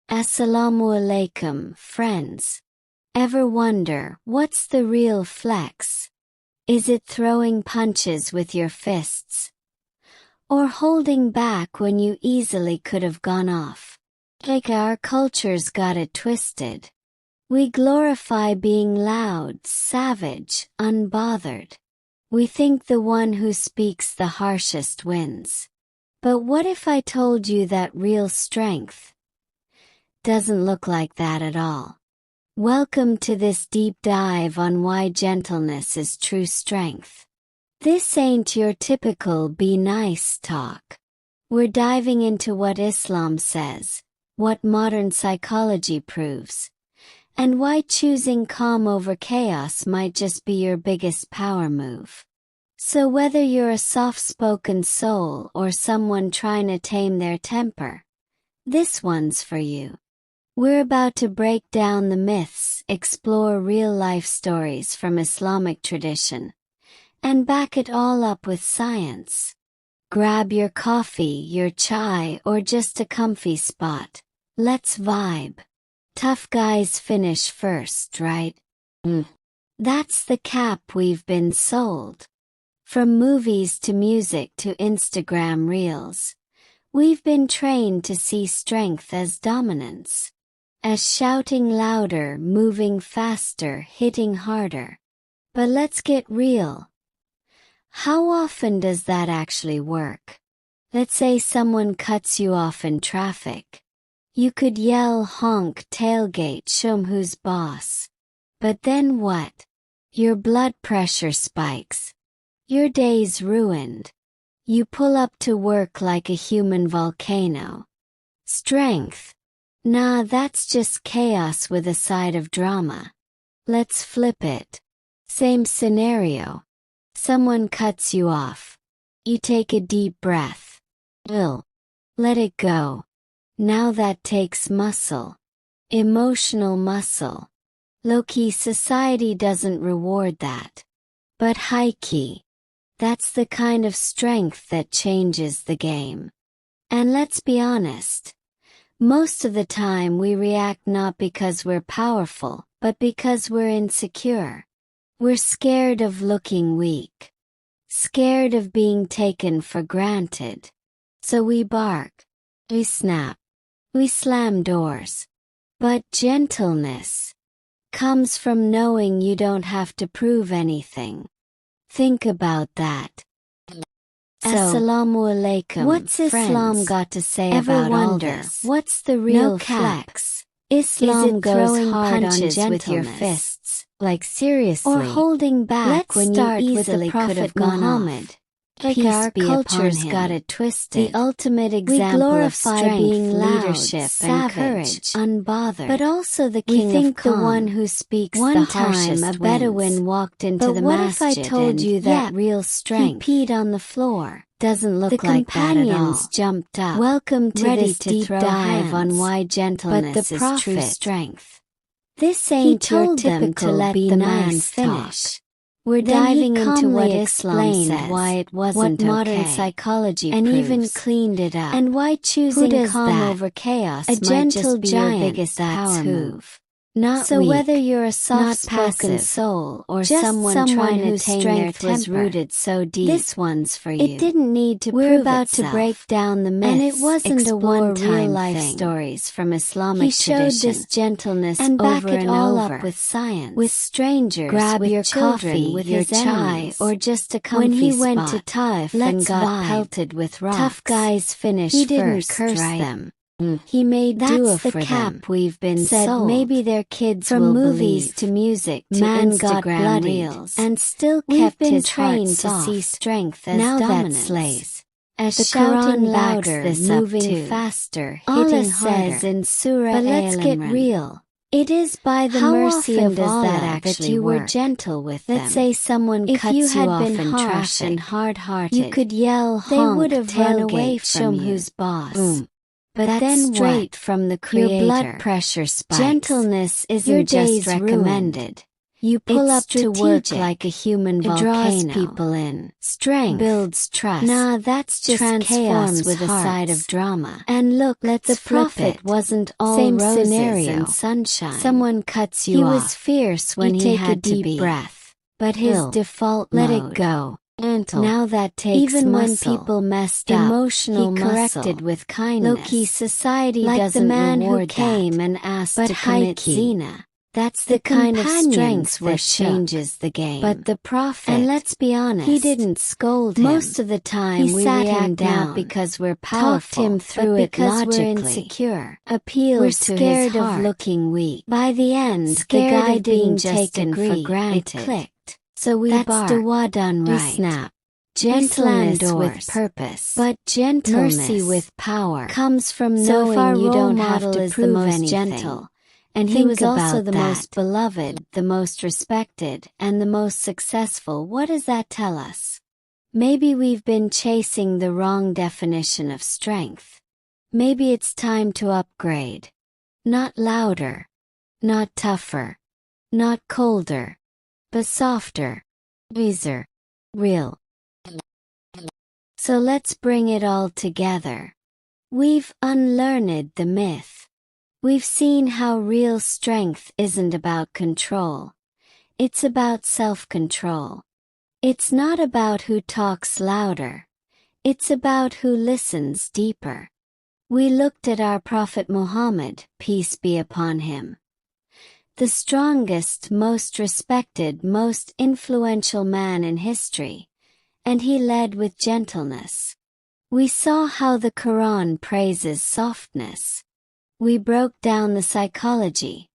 Assalamu alaikum, friends. Ever wonder what's the real flex? Is it throwing punches with your fists? Or holding back when you easily could have gone off? Like our culture's got it twisted. We glorify being loud, savage, unbothered. We think the one who speaks the harshest wins. But what if I told you that real strength doesn't look like that at all? Welcome to this deep dive on why gentleness is true strength. This ain't your typical be nice talk. We're diving into what Islam says, what modern psychology proves, and why choosing calm over chaos might just be your biggest power move. So whether you're a soft-spoken soul or someone trying to tame their temper, this one's for you. We're about to break down the myths, explore real-life stories from Islamic tradition, and back it all up with science. Grab your coffee, your chai, or just a comfy spot. Let's vibe. Tough guys finish first, right? That's the cap we've been sold. From movies to music to Instagram reels, we've been trained to see strength as dominance. As shouting louder, moving faster, hitting harder. But let's get real. How often does that actually work? Let's say someone cuts you off in traffic. You could yell, honk, tailgate, show 'em who's boss. But then what? Your blood pressure spikes. Your day's ruined. You pull up to work like a human volcano. Strength? Nah, that's just chaos with a side of drama. Let's flip it. Same scenario. Someone cuts you off. You take a deep breath. Let it go. Now that takes muscle. Emotional muscle. Low-key society doesn't reward that. But high-key. That's the kind of strength that changes the game. And let's be honest. Most of the time we react not because we're powerful, but because we're insecure. We're scared of looking weak. Scared of being taken for granted. So we bark. We snap. We slam doors. But gentleness comes from knowing you don't have to prove anything. Think about that. So, Assalamu alaikum, what's Islam got to say about all this? What's the real flex? Islam goes hard punches on with your fists, like seriously, or holding back when you easily could have gone Muhammad. Like our culture's got it twisted. The ultimate example of strength, being loud, leadership, savage, and courage, unbothered. But also the king of calm. The one who speaks one the harshest time a Bedouin walked into the masjid. But what if I told you that real strength? He peed on the floor. Doesn't look like that at all. Jumped up. Welcome to this deep dive on why gentleness is true strength. This ain't your typical be nice finish. We're diving into what Islam says, why it wasn't what modern psychology and proves, even cleaned it up, and why choosing calm over chaos a gentle be giant your biggest power move. Not so weak, whether you're a soft-spoken soul or someone trying to tame their temper, was rooted so deep. This one's for you. It didn't need to We're about itself. To break down the myths, and it wasn't a one-time real-life stories from Islamic tradition. He showed this gentleness and back over it all up with science, with strangers, grab with your children, coffee, with your chai, or just a comfy spot. When he went to Taif and got pelted with rocks, tough guys finished first. He didn't curse them. He made dua for them. That's the cap we've been said sold. Maybe their kids from will movies believe. To music to man Instagram reels, and still kept been his trained to see strength as now dominance. That slays. As the shouting louder, this moving faster, hitting harder. Says in Surah but let's get real. It is by the mercy of Allah that you were gentle with them. Let's say someone cuts you off in traffic and hard-hearted. You could yell, honk, they would have run away from you. Who's boss. But that's then straight from the Creator. Your blood pressure spikes. Gentleness isn't just recommended. You pull up to work strategic. like a human It volcano. draws people in. Strength Builds trust. Nah, that's just Transforms chaos with a hearts. side of drama. And look, the prophet wasn't all Same roses scenario. and sunshine. Someone cuts you He off. was fierce when You he take had a to deep be. breath. But his Ill. default Let mode. it go. Gentle. Now that takes Even when muscle. people messed up, Emotional he corrected muscle. with kindness. Low-key society like doesn't the man reward who came and asked But to commit high-key. zina. That's the The kind of companions strength that that shook. changes the game. But the prophet, and let's be honest, he didn't scold him. Most of the time He we sat react him down, not because we're powerful, talked him through but it because logically. we're insecure. Appealed We're to his scared heart. of looking weak. By the end, Scared the guy of being didn't just taken for agree. granted. It clicked. So we That's barked. Dua done We right. snapped. Gentleness We slammed with doors. purpose. But gentleness mercy with power comes from so if our knowing you role don't have model to is the prove most anything. gentle, and he Think was also about the that. most beloved, the most respected, and the most successful, what does that tell us? Maybe we've been chasing the wrong definition of strength. Maybe it's time to upgrade. Not louder, not tougher, not colder, but softer, easier, real. So let's bring it all together. We've unlearned the myth. We've seen how real strength isn't about control. It's about self-control. It's not about who talks louder. It's about who listens deeper. We looked at our Prophet Muhammad, peace be upon him. The strongest, most respected, most influential man in history. And he led with gentleness. We saw how the Quran praises softness. We broke down the psychology.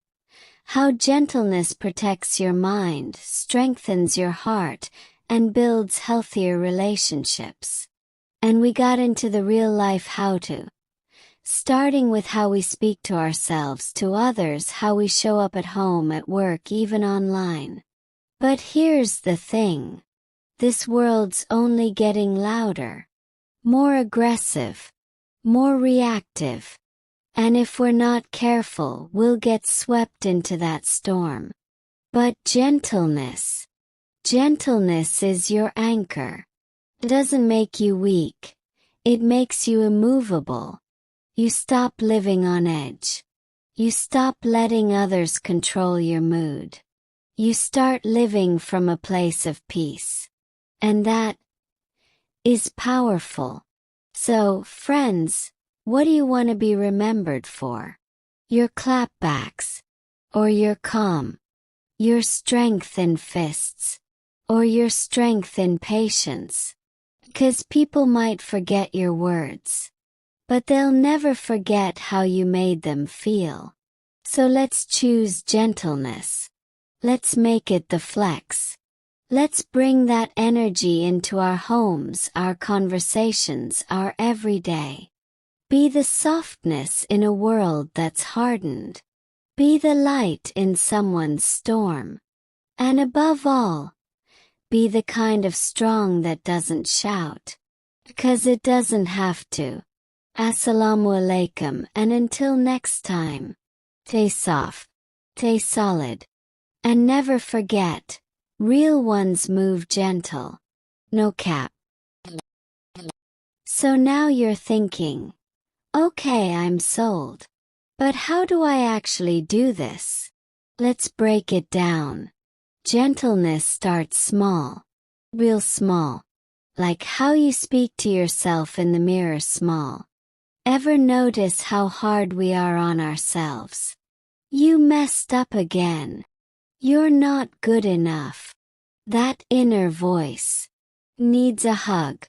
How gentleness protects your mind, strengthens your heart, and builds healthier relationships. And we got into the real-life how-to. Starting with how we speak to ourselves, to others, how we show up at home, at work, even online. But here's the thing. This world's only getting louder. More aggressive. More reactive. And if we're not careful, we'll get swept into that storm. But gentleness. Gentleness is your anchor. It doesn't make you weak. It makes you immovable. You stop living on edge. You stop letting others control your mood. You start living from a place of peace. And that is powerful. So, friends, what do you want to be remembered for? Your clapbacks? Or your calm? Your strength in fists? Or your strength in patience? 'Cause people might forget your words. But they'll never forget how you made them feel. So let's choose gentleness. Let's make it the flex. Let's bring that energy into our homes, our conversations, our everyday. Be the softness in a world that's hardened. Be the light in someone's storm. And above all, be the kind of strong that doesn't shout. 'Cause it doesn't have to. Assalamu alaikum, and until next time. Stay soft. Stay solid. And never forget, real ones move gentle. No cap. So now you're thinking, okay, I'm sold. But how do I actually do this? Let's break it down. Gentleness starts small. Real small. Like how you speak to yourself in the mirror, small. Ever notice how hard we are on ourselves? You messed up again. You're not good enough. That inner voice needs a hug.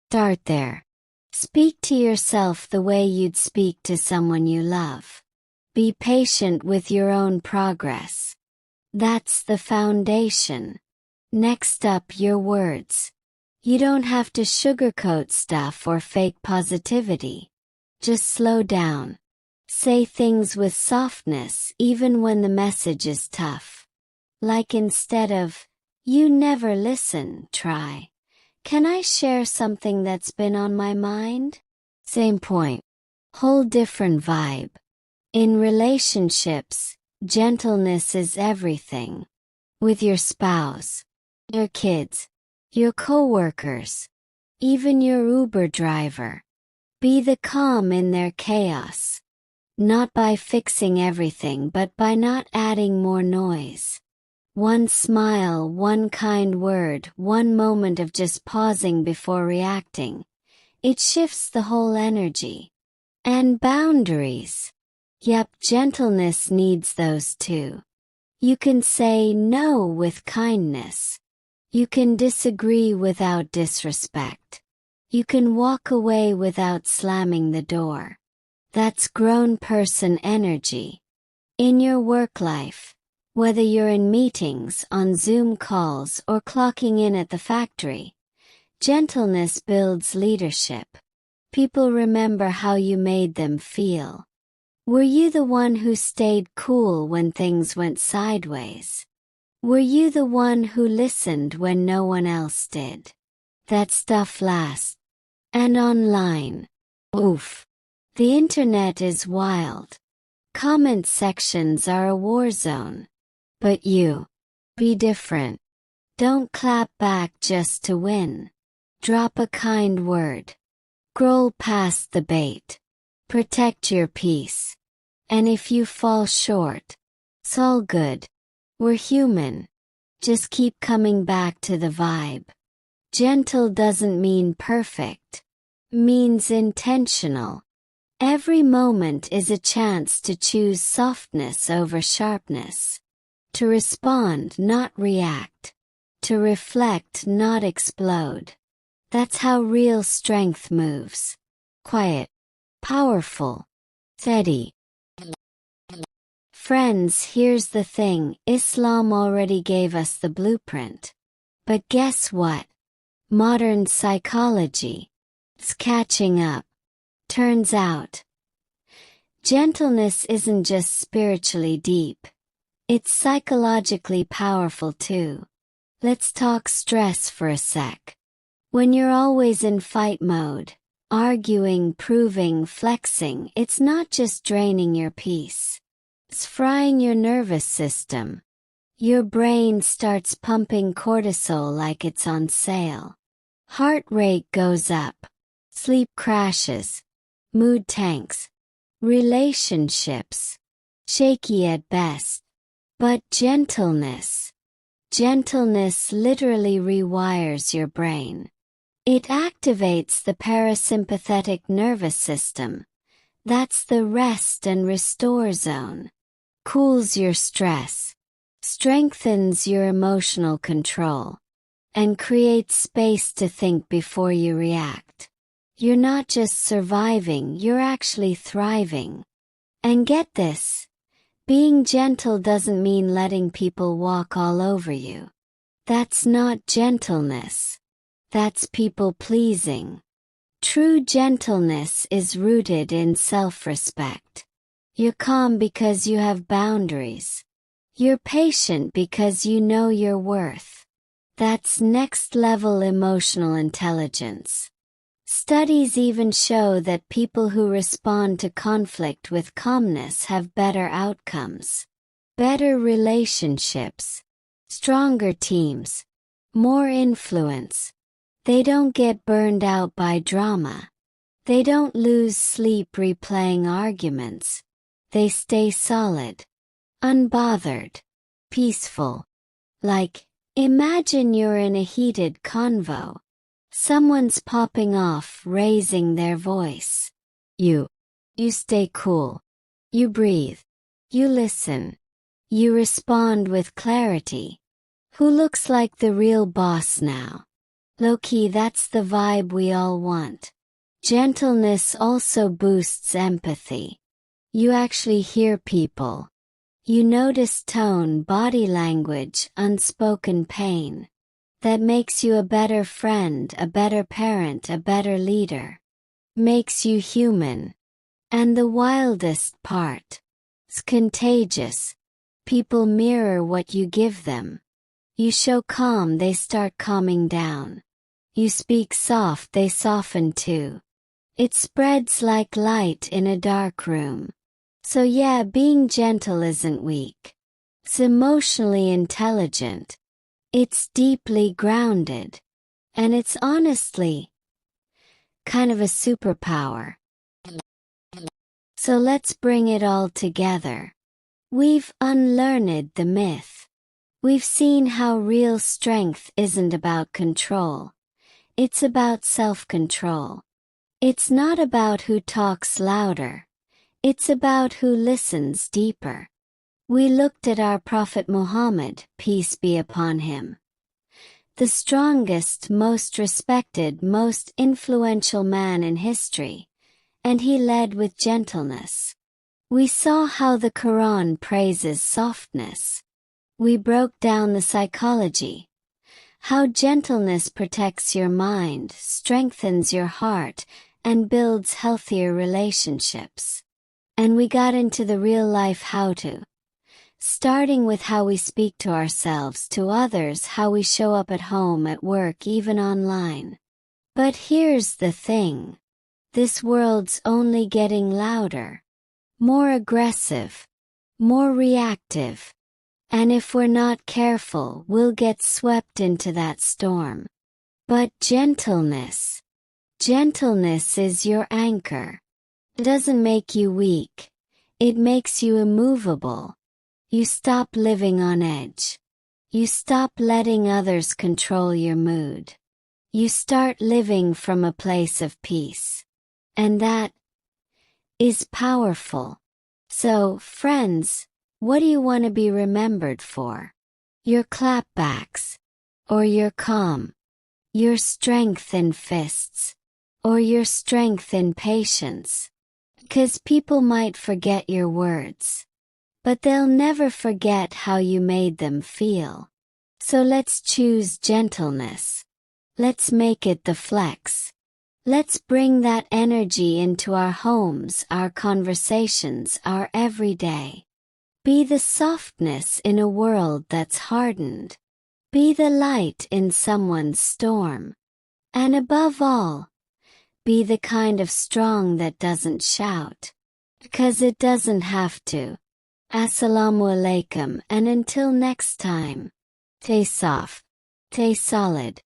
Start there. Speak to yourself the way you'd speak to someone you love. Be patient with your own progress. That's the foundation. Next up, your words. You don't have to sugarcoat stuff or fake positivity. Just slow down. Say things with softness even when the message is tough. Like instead of, you never listen, try, can I share something that's been on my mind? Same point. Whole different vibe. In relationships, gentleness is everything. with your spouse, your kids, your coworkers, even your Uber driver. Be the calm in their chaos. Not by fixing everything but by not adding more noise. One smile, one kind word, one moment of just pausing before reacting. It shifts the whole energy. And boundaries. Yep, gentleness needs those too. You can say no with kindness. You can disagree without disrespect. You can walk away without slamming the door. That's grown person energy. In your work life, whether you're in meetings, on Zoom calls, or clocking in at the factory, gentleness builds leadership. People remember how you made them feel. Were you the one who stayed cool when things went sideways? Were you the one who listened when no one else did? That stuff lasts. And online. Oof. The internet is wild. Comment sections are a war zone. But you. Be different. Don't clap back just to win. Drop a kind word. Scroll past the bait. Protect your peace. And if you fall short, it's all good. We're human. Just keep coming back to the vibe. Gentle doesn't mean perfect. Means intentional. Every moment is a chance to choose softness over sharpness. To respond, not react. To reflect, not explode. That's how real strength moves. Quiet. Powerful. Steady. Friends, here's the thing, Islam already gave us the blueprint. But guess what? Modern psychology is catching up. Turns out, gentleness isn't just spiritually deep. It's psychologically powerful too. Let's talk stress for a sec. When you're always in fight mode, arguing, proving, flexing, it's not just draining your peace. It's frying your nervous system. Your brain starts pumping cortisol like it's on sale. Heart rate goes up. Sleep crashes. Mood tanks. Relationships. Shaky at best. But gentleness. Gentleness literally rewires your brain. It activates the parasympathetic nervous system. That's the rest and restore zone. Cools your stress. Strengthens your emotional control. And creates space to think before you react. You're not just surviving, you're actually thriving. And get this, being gentle doesn't mean letting people walk all over you. That's not gentleness. That's people-pleasing. True gentleness is rooted in self-respect. You're calm because you have boundaries. You're patient because you know your worth. That's next-level emotional intelligence. Studies even show that people who respond to conflict with calmness have better outcomes, better relationships, stronger teams, more influence. They don't get burned out by drama. They don't lose sleep replaying arguments. They stay solid, unbothered, peaceful. Like, imagine you're in a heated convo. Someone's popping off, raising their voice. You stay cool. You breathe. You listen. You respond with clarity. Who looks like the real boss now? Low-key, that's the vibe we all want. Gentleness also boosts empathy. You actually hear people. You notice tone, body language, unspoken pain. That makes you a better friend, a better parent, a better leader. Makes you human. And the wildest part. It's contagious. People mirror what you give them. You show calm, they start calming down. You speak soft, they soften too. It spreads like light in a dark room. So yeah, being gentle isn't weak. It's emotionally intelligent. It's deeply grounded. And it's honestly kind of a superpower. So let's bring it all together. We've unlearned the myth. We've seen how real strength isn't about control. It's about self-control. It's not about who talks louder. It's about who listens deeper. We looked at our Prophet Muhammad, peace be upon him. The strongest, most respected, most influential man in history. And he led with gentleness. We saw how the Quran praises softness. We broke down the psychology. How gentleness protects your mind, strengthens your heart, and builds healthier relationships. And we got into the real-life how-to. Starting with how we speak to ourselves, to others, how we show up at home, at work, even online. But here's the thing. This world's only getting louder. More aggressive. More reactive. And if we're not careful, we'll get swept into that storm. But gentleness. Gentleness is your anchor. It doesn't make you weak. It makes you immovable. You stop living on edge. You stop letting others control your mood. You start living from a place of peace. And that is powerful. So, friends, what do you want to be remembered for? Your clapbacks? Or your calm? Your strength in fists? Or your strength in patience? 'Cause people might forget your words. But they'll never forget how you made them feel. So let's choose gentleness. Let's make it the flex. Let's bring that energy into our homes, our conversations, our everyday. Be the softness in a world that's hardened. Be the light in someone's storm. And above all, be the kind of strong that doesn't shout. Because it doesn't have to. Assalamu alaikum, and until next time. Stay soft. Stay solid.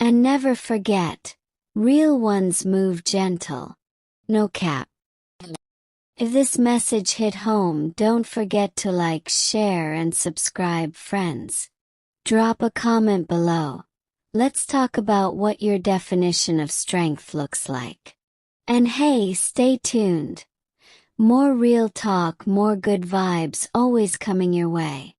And never forget, real ones move gentle. No cap. If this message hit home, don't forget to like, share, and subscribe, friends. Drop a comment below. Let's talk about what your definition of strength looks like. And hey, stay tuned. More real talk, more good vibes always coming your way.